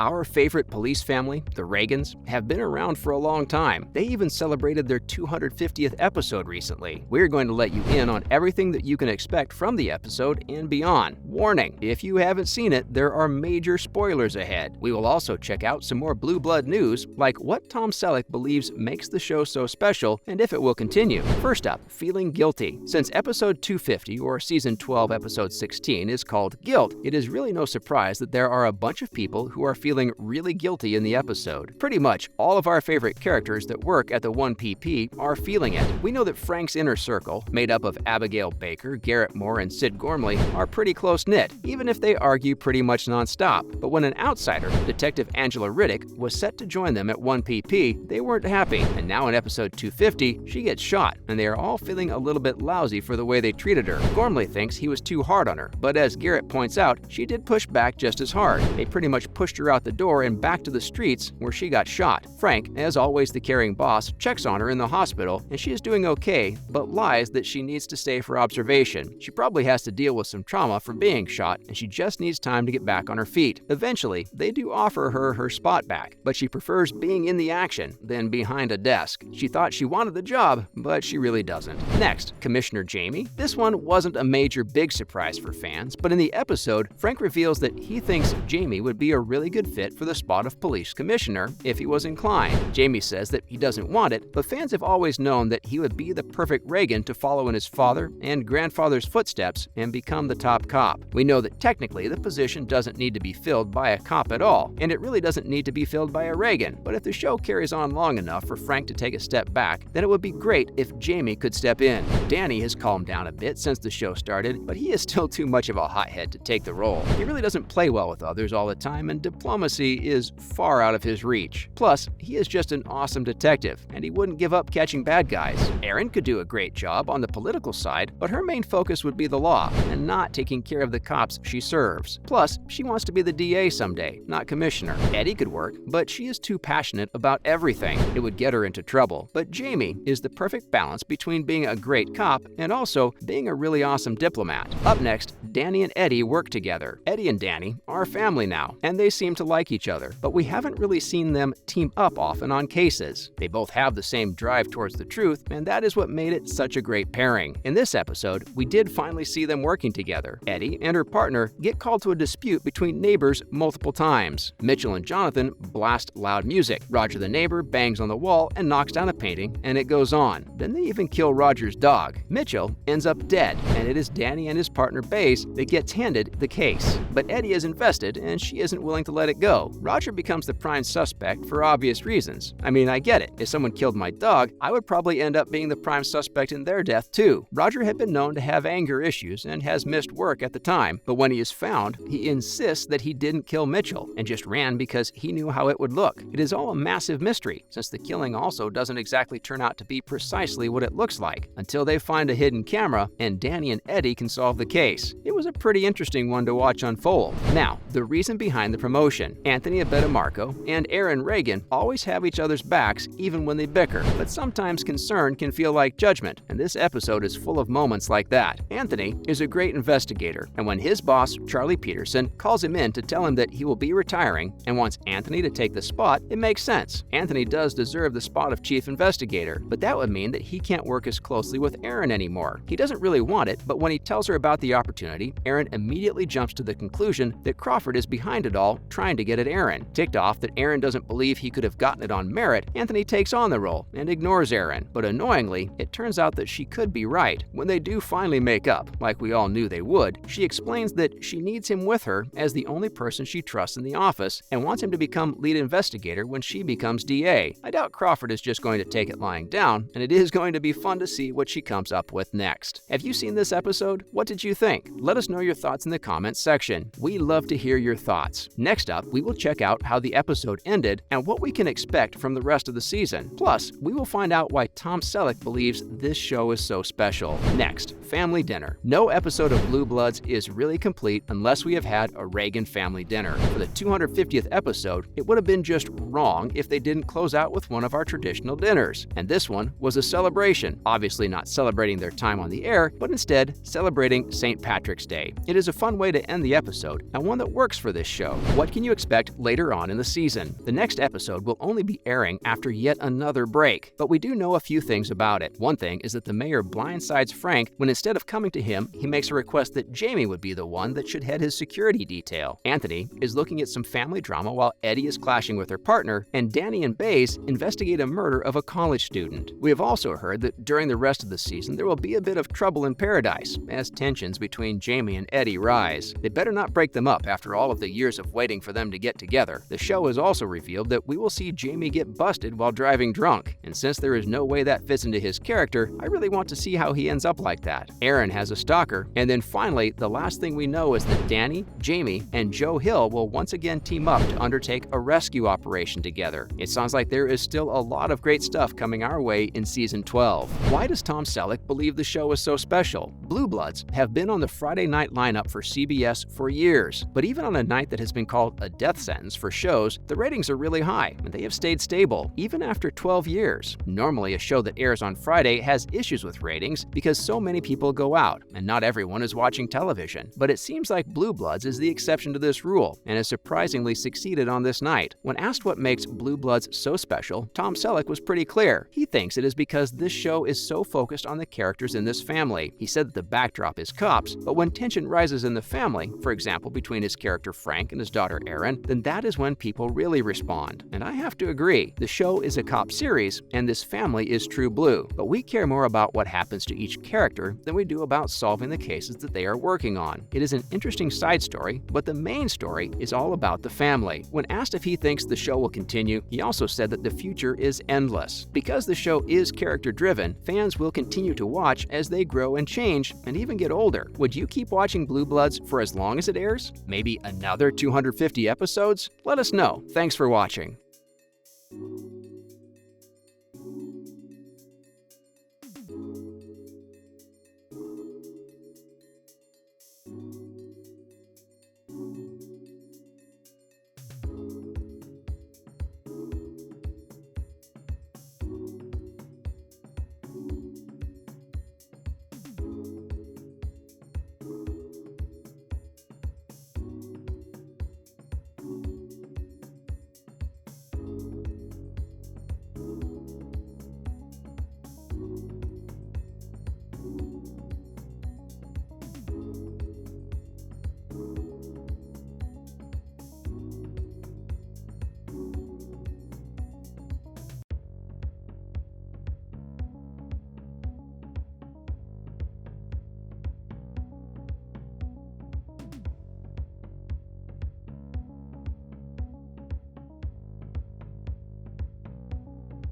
Our favorite police family, the Reagans, have been around for a long time. They even celebrated their 250th episode recently. We're going to let you in on everything that you can expect from the episode and beyond. Warning, if you haven't seen it, there are major spoilers ahead. We will also check out some more Blue Blood news, like what Tom Selleck believes makes the show so special and if it will continue. First up, feeling guilty. Since episode 250, or season 12, episode 16, is called Guilt, it is really no surprise that there are a bunch of people who are feeling really guilty in the episode. Pretty much all of our favorite characters that work at the 1PP are feeling it. We know that Frank's inner circle, made up of Abigail Baker, Garrett Moore, and Sid Gormley, are pretty close-knit, even if they argue pretty much nonstop. But when an outsider, Detective Angela Riddick, was set to join them at 1PP, they weren't happy, and now in episode 250, she gets shot, and they are all feeling a little bit lousy for the way they treated her. Gormley thinks he was too hard on her, but as Garrett points out, she did push back just as hard. They pretty much pushed her out the door and back to the streets where she got shot. Frank, as always the caring boss, checks on her in the hospital, and she is doing okay, but lies that she needs to stay for observation. She probably has to deal with some trauma for being shot, and she just needs time to get back on her feet. Eventually, they do offer her her spot back, but she prefers being in the action than behind a desk. She thought she wanted the job, but she really doesn't. Next, Commissioner Jamie. This one wasn't a major big surprise for fans, but in the episode, Frank reveals that he thinks Jamie would be a really good fit for the spot of police commissioner if he was inclined. Jamie says that he doesn't want it, but fans have always known that he would be the perfect Reagan to follow in his father and grandfather's footsteps and become the top cop. We know that technically the position doesn't need to be filled by a cop at all, and it really doesn't need to be filled by a Reagan, but if the show carries on long enough for Frank to take a step back, then it would be great if Jamie could step in. Danny has calmed down a bit since the show started, but he is still too much of a hothead to take the role. He really doesn't play well with others all the time, and diplomacy is far out of his reach. Plus, he is just an awesome detective, and he wouldn't give up catching bad guys. Erin could do a great job on the political side, but her main focus would be the law, and not taking care of the cops she serves. Plus, she wants to be the DA someday, not commissioner. Eddie could work, but she is too passionate about everything. It would get her into trouble. But Jamie is the perfect balance between being a great cop and also being a really awesome diplomat. Up next, Danny and Eddie work together. Eddie and Danny are family now, and they seem to like each other, but we haven't really seen them team up often on cases. They both have the same drive towards the truth, and that is what made it such a great pairing. In this episode, we did finally see them working together. Eddie and her partner get called to a dispute between neighbors multiple times. Mitchell and Jonathan blast loud music. Roger the neighbor bangs on the wall and knocks down a painting, and it goes on. Then they even kill Roger's dog. Mitchell ends up dead, and it is Danny and his partner Baze that gets handed the case. But Eddie is invested, and she isn't willing to let it go. Roger becomes the prime suspect for obvious reasons. I mean, I get it. If someone killed my dog, I would probably end up being the prime suspect in their death too. Roger had been known to have anger issues and has missed work at the time, but when he is found, he insists that he didn't kill Mitchell and just ran because he knew how it would look. It is all a massive mystery, since the killing also doesn't exactly turn out to be precisely what it looks like, until they find a hidden camera and Danny and Eddie can solve the case. It was a pretty interesting one to watch unfold. Now, the reason behind the promotion. Anthony Abetamarco and Aaron Reagan always have each other's backs even when they bicker, but sometimes concern can feel like judgment, and this episode is full of moments like that. Anthony is a great investigator, and when his boss, Charlie Peterson, calls him in to tell him that he will be retiring and wants Anthony to take the spot, it makes sense. Anthony does deserve the spot of chief investigator, but that would mean that he can't work as closely with Aaron anymore. He doesn't really want it, but when he tells her about the opportunity, Aaron immediately jumps to the conclusion that Crawford is behind it all, trying to get at Aaron. Ticked off that Aaron doesn't believe he could have gotten it on merit, Anthony takes on the role and ignores Aaron. But annoyingly, it turns out that she could be right. When they do finally make up, like we all knew they would, she explains that she needs him with her as the only person she trusts in the office and wants him to become lead investigator when she becomes DA. I doubt Crawford is just going to take it lying down, and it is going to be fun to see what she comes up with next. Have you seen this episode? What did you think? Let us know your thoughts in the comments section. We love to hear your thoughts. Next up, we will check out how the episode ended and what we can expect from the rest of the season. Plus, we will find out why Tom Selleck believes this show is so special. Next, family dinner. No episode of Blue Bloods is really complete unless we have had a Reagan family dinner. For the 250th episode, it would have been just wrong if they didn't close out with one of our traditional dinners. And this one was a celebration, obviously not celebrating their time on the air, but instead celebrating St. Patrick's Day. It is a fun way to end the episode, and one that works for this show. What can you expect later on in the season. The next episode will only be airing after yet another break, but we do know a few things about it. One thing is that the mayor blindsides Frank when instead of coming to him, he makes a request that Jamie would be the one that should head his security detail. Anthony is looking at some family drama while Eddie is clashing with her partner, and Danny and Baze investigate a murder of a college student. We have also heard that during the rest of the season there will be a bit of trouble in paradise as tensions between Jamie and Eddie rise. They better not break them up after all of the years of waiting for them to get together. The show has also revealed that we will see Jamie get busted while driving drunk, and since there is no way that fits into his character, I really want to see how he ends up like that. Aaron has a stalker, and then finally, the last thing we know is that Danny, Jamie, and Joe Hill will once again team up to undertake a rescue operation together. It sounds like there is still a lot of great stuff coming our way in Season 12. Why does Tom Selleck believe the show is so special? Blue Bloods have been on the Friday night lineup for CBS for years, but even on a night that has been called a death sentence for shows, the ratings are really high, and they have stayed stable, even after 12 years. Normally, a show that airs on Friday has issues with ratings because so many people go out, and not everyone is watching television. But it seems like Blue Bloods is the exception to this rule, and has surprisingly succeeded on this night. When asked what makes Blue Bloods so special, Tom Selleck was pretty clear. He thinks it is because this show is so focused on the characters in this family. He said that the backdrop is cops, but when tension rises in the family, for example between his character Frank and his daughter Erin, then that is when people really respond. And I have to agree, the show is a cop series, and this family is true blue, but we care more about what happens to each character than we do about solving the cases that they are working on. It is an interesting side story, but the main story is all about the family. When asked if he thinks the show will continue, he also said that the future is endless. Because the show is character-driven, fans will continue to watch as they grow and change and even get older. Would you keep watching Blue Bloods for as long as it airs? Maybe another 250 episodes? Let us know. Thanks for watching.